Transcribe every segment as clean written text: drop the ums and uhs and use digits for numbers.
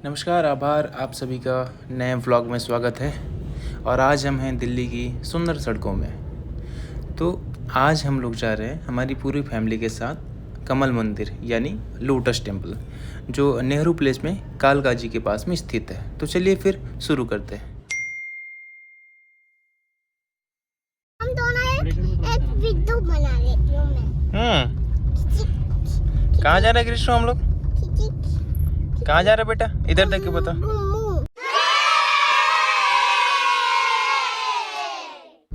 नमस्कार, आभार आप सभी का नए व्लॉग में स्वागत है। और आज हम हैं दिल्ली की सुंदर सड़कों में। तो आज हम लोग जा रहे हैं हमारी पूरी फैमिली के साथ कमल मंदिर यानी लोटस टेम्पल, जो नेहरू प्लेस में कालकाजी के पास में स्थित है। तो चलिए फिर शुरू करते हैं। हम दोनों एक वीडियो बना लेती हूँ मैं। कहाँ जा रहे हैं कृष्ण हम लोग? कहाँ जा रहे बेटा? इधर देख के बता।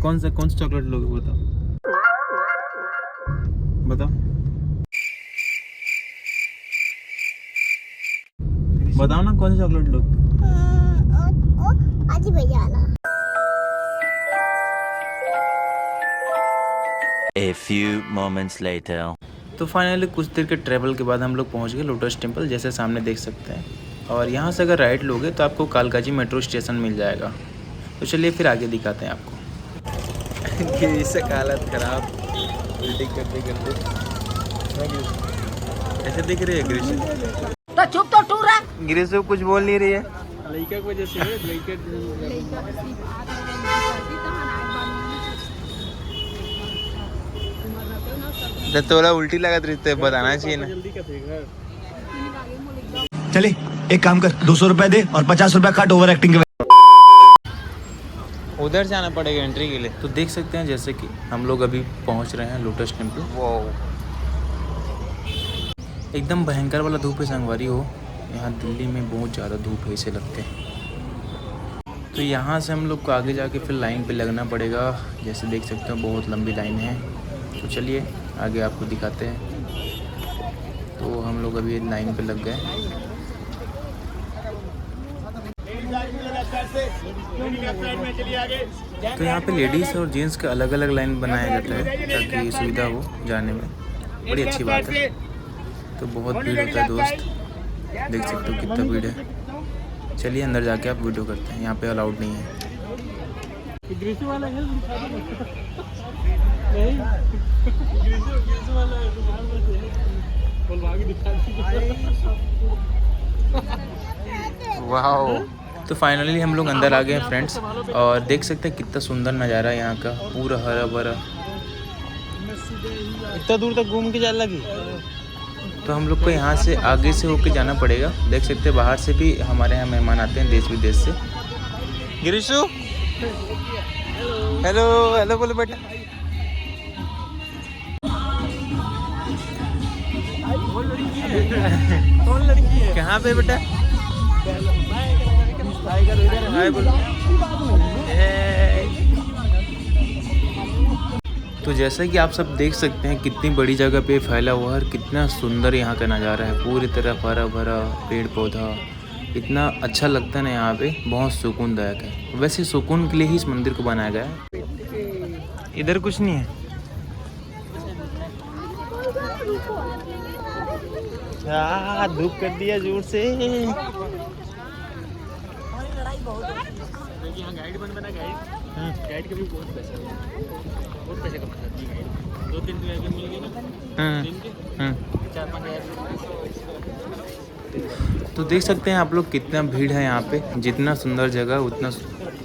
कौन सा चॉकलेट लोगे बताओ? बताओ बताओ ना, कौन सा चॉकलेट लोगे? आज भैया ना। A few moments later. तो फाइनली कुछ देर के ट्रैवल के बाद हम लोग पहुंच गए लोटस टेम्पल, जैसे सामने देख सकते हैं। और यहाँ से अगर राइट लोगे तो आपको कालकाजी मेट्रो स्टेशन मिल जाएगा। तो चलिए फिर आगे दिखाते हैं आपको। इससे हालत खराब, उल्टी करते करते ऐसे दिख रही है ग्रीष्म। तो चुप तो टूर रहा। ग्रीष्म कुछ बोल नहीं रही है। लड़का की वजह से जब तोला उल्टी लगत रही तो बताना चाहिए ना। जल्दी कर चले एक काम कर, 200 रुपए दे और 50 रुपए काट ओवर एक्टिंग के। उधर जाना पड़ेगा एंट्री के लिए। तो देख सकते हैं जैसे कि हम लोग अभी पहुंच रहे हैं लोटस टेम्पल। वो एकदम भयंकर वाला धूप है संगवारी हो। यहाँ दिल्ली में बहुत ज़्यादा धूप है, इसे लगते हैं। तो यहाँ से हम लोग को आगे जाके फिर लाइन पे लगना पड़ेगा। जैसे देख सकते हो बहुत लंबी लाइन है। तो चलिए आगे आपको दिखाते हैं। तो हम लोग अभी लाइन पे लग गए। तो यहाँ पे लेडीज़ और जेंट्स का अलग अलग लाइन बनाया जाता है ताकि सुविधा हो जाने में। बड़ी अच्छी बात है। तो बहुत भीड़ होता है दोस्त, देख सकते हो कितना भीड़ है। चलिए अंदर जाके आप वीडियो करते हैं, यहाँ पे अलाउड नहीं है। ग्रीष्म वाला है नहीं, ग्रीष्म वाला वाह। तो फाइनली हम लोग अंदर आ गए हैं फ्रेंड्स, और देख सकते हैं कितना सुंदर नज़ारा है यहाँ का, पूरा हरा भरा। इतना दूर तक घूम के जाने लगी। तो हम लोग को यहाँ से आगे से होके जाना पड़ेगा। देख सकते हैं बाहर से भी हमारे यहाँ मेहमान आते हैं, देश विदेश से। गिरीशु हेलो हेलो बोलो बेटा। कौन लड़की है? कहाँ पे बेटा? हाय बोलो। तो जैसा कि आप सब देख सकते हैं कितनी बड़ी जगह पे फैला हुआ है और कितना सुंदर यहाँ का नज़ारा है। पूरी तरफ हरा भरा पेड़ पौधा, इतना अच्छा लगता है ना यहाँ पे, बहुत सुकूनदायक है। वैसे सुकून के लिए ही इस मंदिर को बनाया गया है। इधर कुछ नहीं है। धूप कर दिया जोर से। यहाँ गाइड बना गाइड के भी बहुत पैसे कमा सकती है। 2-3 दिन आगे मिल गए ना दिन के 4-5 हज़ार। तो देख सकते हैं आप लोग कितना भीड़ है यहाँ पे। जितना सुंदर जगह उतना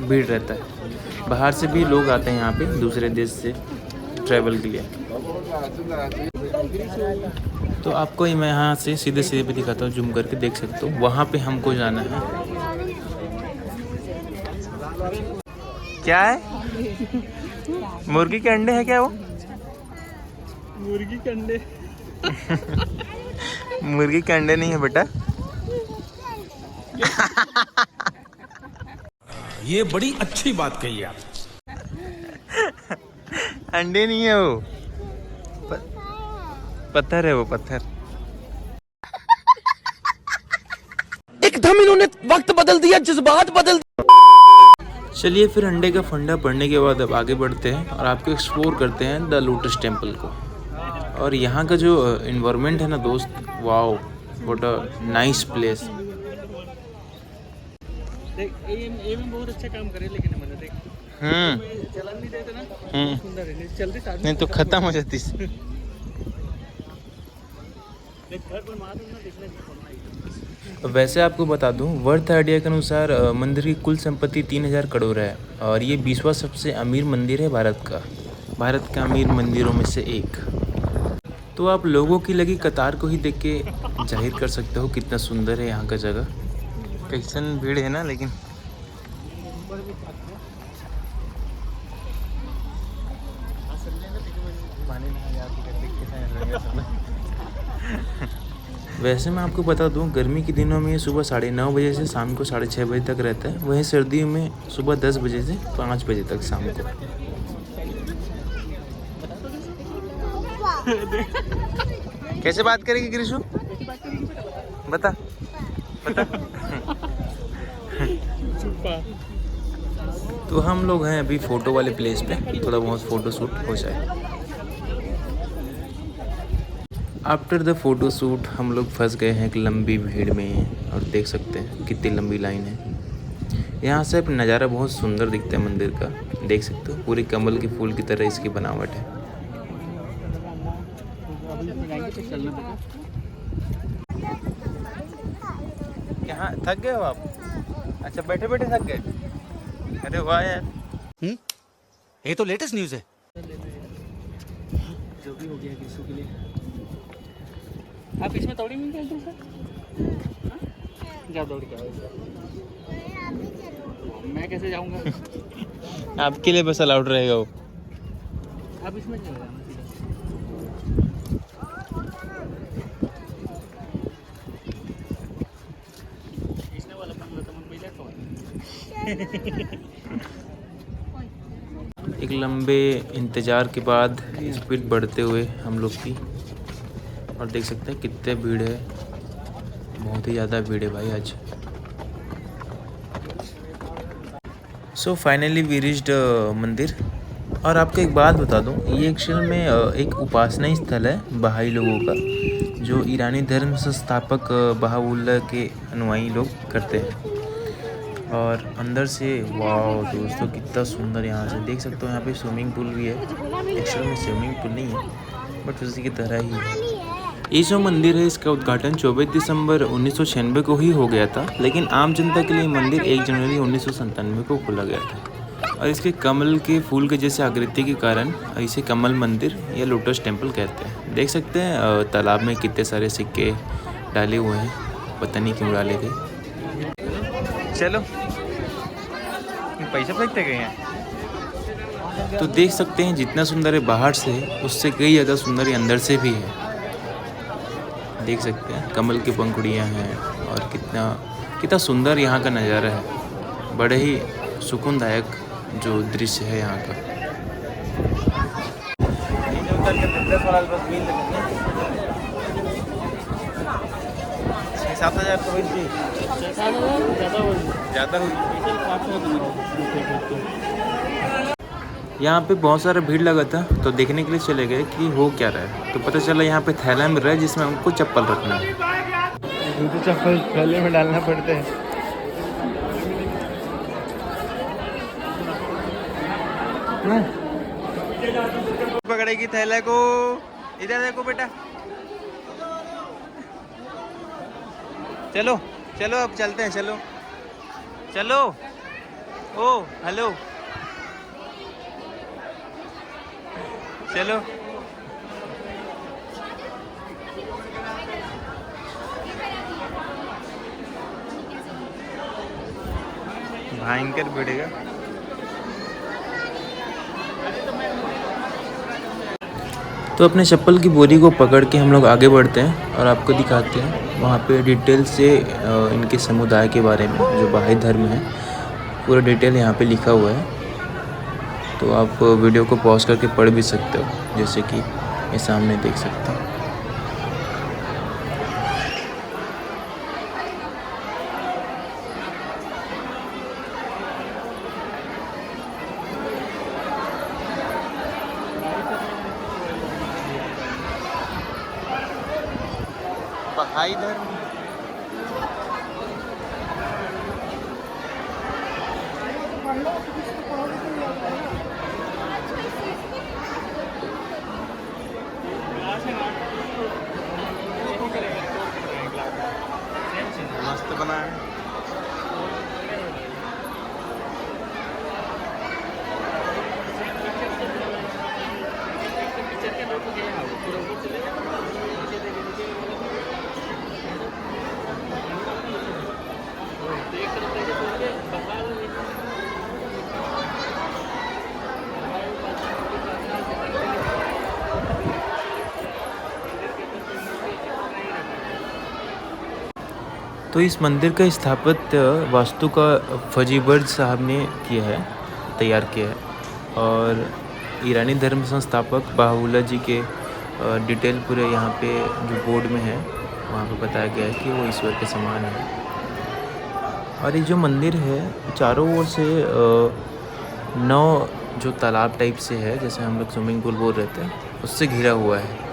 भीड़ रहता है। बाहर से भी लोग आते हैं यहाँ पे, दूसरे देश से ट्रैवल के लिए। तो आपको ही मैं यहाँ से सीधे सीधे भी दिखाता हूँ, जूम करके देख सकते हो। वहाँ पे हमको जाना है। क्या है? मुर्गी के अंडे है क्या वो? मुर्गी के अंडे। मुर्गी के अंडे नहीं है बेटा। ये बड़ी अच्छी बात कही आप। अंडे नहीं है वो, पत्थर है वो, पत्थर। एकदम इन्होंने वक्त बदल दिया, जज्बात बदल। चलिए फिर अंडे का फंडा पढ़ने के बाद अब आगे बढ़ते हैं और आपको एक्सप्लोर करते हैं द लोटस टेम्पल को। और यहाँ का जो इन्वायरमेंट है ना दोस्त, wow what a nice place. देख ये में बहुत अच्छा काम करे, लेकिन मैंने देख चलन नहीं देते ना। सुंदर है, चलते साथ नहीं तो खत्म हो जाती। देख घर पर मार दूंगा, देखने वैसे आपको बता दूं, वर्थ आइडिया के अनुसार मंदिर की कुल संपत्ति 3000 करोड़ है और ये 20वां सबसे अमीर मंदिर है भारत का। भारत का अमीर मंदिरों में से एक। तो आप लोगों की लगी कतार को ही देख के जाहिर कर सकते हो कितना सुंदर है यहाँ का जगह। कैसन भीड़ है ना, लेकिन वैसे मैं आपको बता दूं, गर्मी के दिनों में ये सुबह 9:30 बजे से शाम को 6:30 बजे तक रहता है। वहीं सर्दियों में सुबह 10 बजे से 5 बजे तक शाम को। कैसे बात करेगी ग्रीशु? बता बता। तो हम लोग हैं अभी फ़ोटो वाले प्लेस पे, थोड़ा बहुत फ़ोटो शूट हो जाए। आफ्टर द फ़ोटो शूट हम लोग फंस गए हैं एक लंबी भीड़ में और देख सकते हैं कितनी लंबी लाइन है। यहाँ से नज़ारा बहुत सुंदर दिखता है मंदिर का, देख सकते हो पूरी कमल के फूल की तरह इसकी बनावट है। यहाँ थक गए हो आप? अच्छा, बैठे बैठे थक गए? अरे वाह यार। ये तो लेटेस्ट न्यूज़ है। जो भी हो गया किसी के लिए। आप इसमें दौड़ी नहीं खेलते सर? जा दौड़ के आओ। मैं कैसे जाऊंगा? आपके लिए बस अलाउड रहेगा वो। आप इसमें चले जाना सीधा। इसने वाला बंगला तो मन पहले तो एक लंबे इंतज़ार के बाद स्पीड बढ़ते हुए हम लोग की, और देख सकते हैं कितने भीड़ है, बहुत ही ज़्यादा भीड़ है भाई आज। सो फाइनली वी रीच्ड मंदिर। और आपको एक बात बता दूं, ये एक्चुअल में एक उपासना स्थल है बहाई लोगों का, जो ईरानी धर्म संस्थापक बहाउल्लाह के अनुयायी लोग करते हैं। और अंदर से वाह दोस्तों, कितना सुंदर यहाँ से देख सकते हो। यहाँ पे स्विमिंग पूल भी है, एक्चुअल में स्विमिंग पूल नहीं है बट उसी की तरह ही है। ये जो मंदिर है इसका उद्घाटन 24 दिसंबर 1996 को ही हो गया था, लेकिन आम जनता के लिए मंदिर 1 जनवरी 1997 को खोला गया था। और इसके कमल के फूल के जैसे आकृति के कारण इसे कमल मंदिर या लोटस टेम्पल कहते हैं। देख सकते हैं तालाब में कितने सारे सिक्के डाले हुए हैं, पता नहीं क्यों डाले थे। चलो पैसा फेंकते गए हैं। तो देख सकते हैं जितना सुंदर है बाहर से, उससे कई ज़्यादा सुंदर अंदर से भी है। देख सकते हैं कमल की पंखुड़ियाँ हैं और कितना सुंदर यहाँ का नज़ारा है। बड़े ही सुकूनदायक जो दृश्य है यहाँ का। 6-7 हज़ार तो ज़्यादा हुई। यहाँ पे बहुत सारा भीड़ लगा था, तो देखने के लिए चले गए कि हो क्या रहा है। तो पता चला यहाँ पे थैला मिल रहा है जिसमें हमको चप्पल रखना है। जूते चप्पल थैले में डालना पड़ते हैं। पकड़ेगी थैला को, इधर देखो बेटा। चलो चलो अब चलते हैं, चलो चलो। ओ हेलो, चलो। भयंकर भिड़ेगा। तो अपने चप्पल की बोरी को पकड़ के हम लोग आगे बढ़ते हैं और आपको दिखाते हैं वहाँ पे डिटेल से इनके समुदाय के बारे में, जो बहाई धर्म है, पूरा डिटेल यहाँ पे लिखा हुआ है। तो आप वीडियो को पॉज करके पढ़ भी सकते हो, जैसे कि ये सामने देख सकते हैं। बहाई धर्म तो इस मंदिर का स्थापत्य वास्तु का फजीबर्ज साहब ने किया है, तैयार किया है। और ईरानी धर्म संस्थापक बाहुल्ला जी के डिटेल पूरे यहाँ पे जो बोर्ड में है वहाँ पे बताया गया है कि वो ईश्वर के समान है। और ये जो मंदिर है चारों ओर से 9 जो तालाब टाइप से है, जैसे हम लोग स्विमिंग पूल बोल रहे थे, उससे घिरा हुआ है।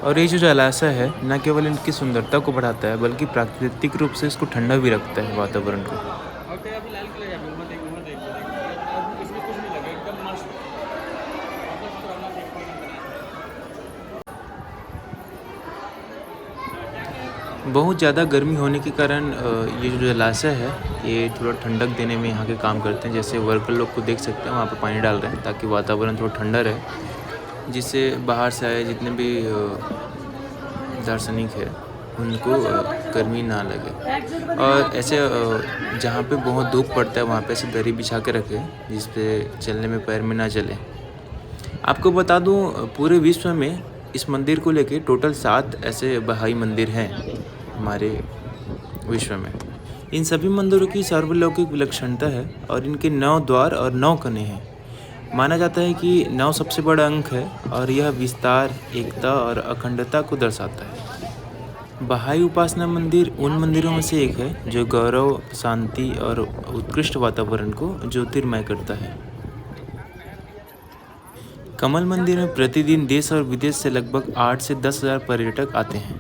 और ये जो जलाशय है न केवल इनकी सुंदरता को बढ़ाता है बल्कि प्राकृतिक रूप से इसको ठंडा भी रखता है वातावरण को। और तेरा भी लाल किला जाके वो देख अब इसमें कुछ नहीं लगा, एकदम मस्त। बहुत ज़्यादा गर्मी होने के कारण ये जो जलाशय है ये थोड़ा ठंडक देने में यहाँ के काम करते हैं। जैसे वर्कर लोग को देख सकते हैं वहाँ पे पानी डाल रहे हैं ताकि वातावरण थोड़ा ठंडा रहे, जिससे बाहर से आए जितने भी दार्शनिक है उनको गर्मी ना लगे। और ऐसे जहाँ पे बहुत धूप पड़ता है वहाँ पे ऐसे दरी बिछा के रखे जिस पे चलने में पैर में ना चले। आपको बता दूँ पूरे विश्व में इस मंदिर को लेके टोटल 7 ऐसे बहाई मंदिर हैं हमारे विश्व में। इन सभी मंदिरों की सार्वलौकिक विलक्षणता है और इनके 9 द्वार और 9 कने हैं। माना जाता है कि 9 सबसे बड़ा अंक है और यह विस्तार, एकता और अखंडता को दर्शाता है। बहाई उपासना मंदिर उन मंदिरों में से एक है जो गौरव, शांति और उत्कृष्ट वातावरण को ज्योतिर्मय करता है। कमल मंदिर में प्रतिदिन देश और विदेश से लगभग 8 से 10 हज़ार पर्यटक आते हैं।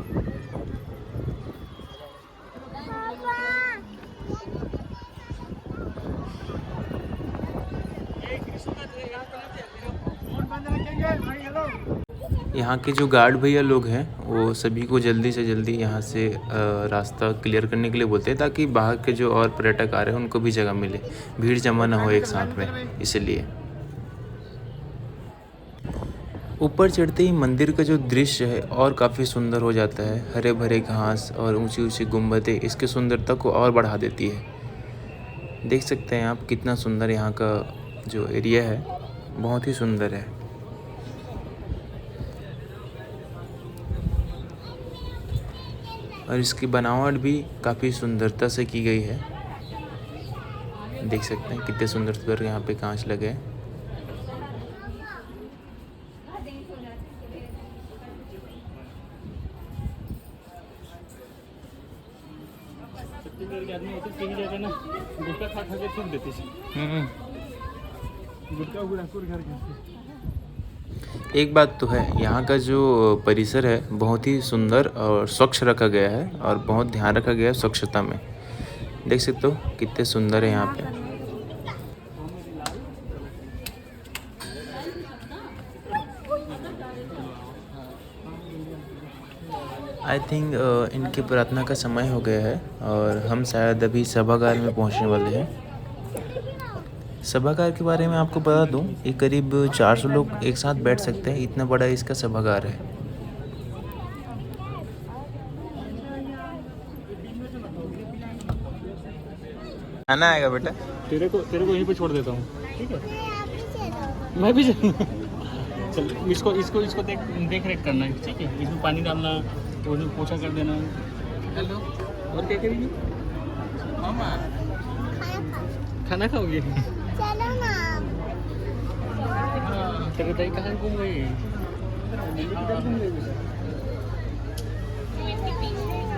यहाँ के जो गार्ड भैया लोग हैं वो सभी को जल्दी से जल्दी यहाँ से रास्ता क्लियर करने के लिए बोलते हैं ताकि बाहर के जो और पर्यटक आ रहे हैं उनको भी जगह मिले, भीड़ जमा ना हो एक साथ में, इसलिए। ऊपर चढ़ते ही मंदिर का जो दृश्य है और काफ़ी सुंदर हो जाता है। हरे भरे घास और ऊंची ऊंची गुंबदें इसके सुंदरता को और बढ़ा देती है। देख सकते हैं आप कितना सुंदर यहाँ का जो एरिया है, बहुत ही सुंदर है। और इसकी बनावट भी काफ़ी सुंदरता से की गई है। देख सकते हैं कितने सुंदर सुंदर यहाँ पे कांच लगे हैं। के आदमी होते कहीं जाके ना गुटखा खा खा के थूक देते थे। गुटखा गुड़ाकुर घर के। एक बात तो है, यहाँ का जो परिसर है बहुत ही सुंदर और स्वच्छ रखा गया है और बहुत ध्यान रखा गया है स्वच्छता में। देख सकते हो कितने सुंदर है यहाँ पे। आई थिंक इनके प्रार्थना का समय हो गया है और हम शायद अभी सभागार में पहुँचने वाले हैं। सभागार के बारे में आपको बता दूं, ये करीब 400 लोग एक साथ बैठ सकते हैं, इतना बड़ा इसका सभागार है। आना आएगा बेटा। तेरे को यहीं पे छोड़ देता हूँ, ठीक है? मैं भी चल इसको देख रेख करना है, ठीक है? इसमें पानी डालना, उसमें पोछा कर देना। हेलो, और क्या करेंगे? मामा खाना खाओगे? चलो ना। तेरे दाई कहाँ घूम गई?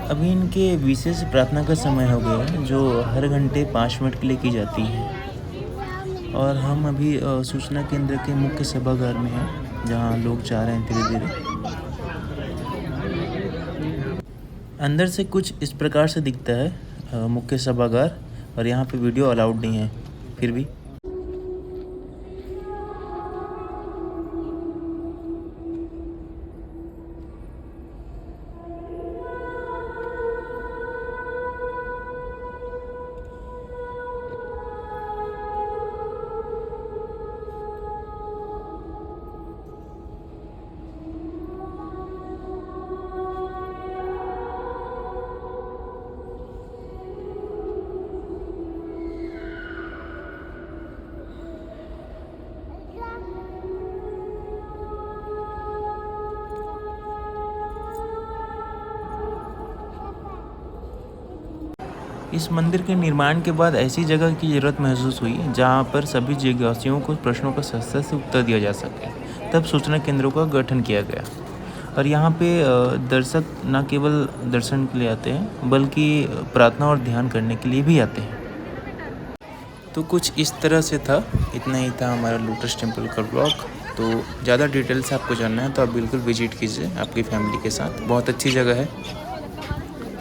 अभी इनके विशेष प्रार्थना का समय हो गया है जो हर घंटे 5 मिनट के लिए की जाती है। और हम अभी सूचना केंद्र के मुख्य सभागार में हैं जहाँ लोग जा रहे हैं धीरे धीरे। अंदर से कुछ इस प्रकार से दिखता है मुख्य सभागार, और यहाँ पे वीडियो अलाउड नहीं है फिर भी। इस मंदिर के निर्माण के बाद ऐसी जगह की ज़रूरत महसूस हुई जहाँ पर सभी जिज्ञासुओं को प्रश्नों का सस्ते से उत्तर दिया जा सके। तब सूचना केंद्रों का गठन किया गया और यहाँ पे दर्शक न केवल दर्शन के लिए आते हैं बल्कि प्रार्थना और ध्यान करने के लिए भी आते हैं। तो कुछ इस तरह से था, इतना ही था हमारा लोटस टेम्पल का ब्लॉग। तो ज़्यादा डिटेल से आपको जानना है तो आप बिल्कुल विजिट कीजिए आपकी फैमिली के साथ, बहुत अच्छी जगह है।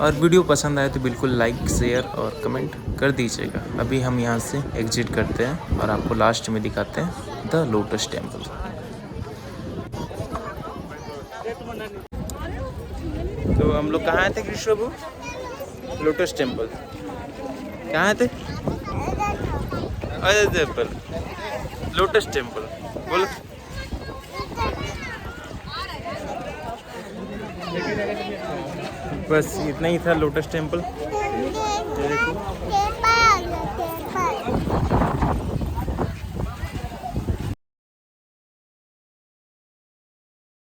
और वीडियो पसंद आए तो बिल्कुल लाइक शेयर और कमेंट कर दीजिएगा। अभी हम यहाँ से एग्जिट करते हैं और आपको लास्ट में दिखाते हैं द लोटस टेम्पल। तो हम लोग कहाँ आए थे कृष्ण बाबू? Lotus temple. कहाँ आए थे? अरे टेम्पल, लोटस टेम्पल बोलो। बस इतना ही था लोटस टेम्पल। ये देखो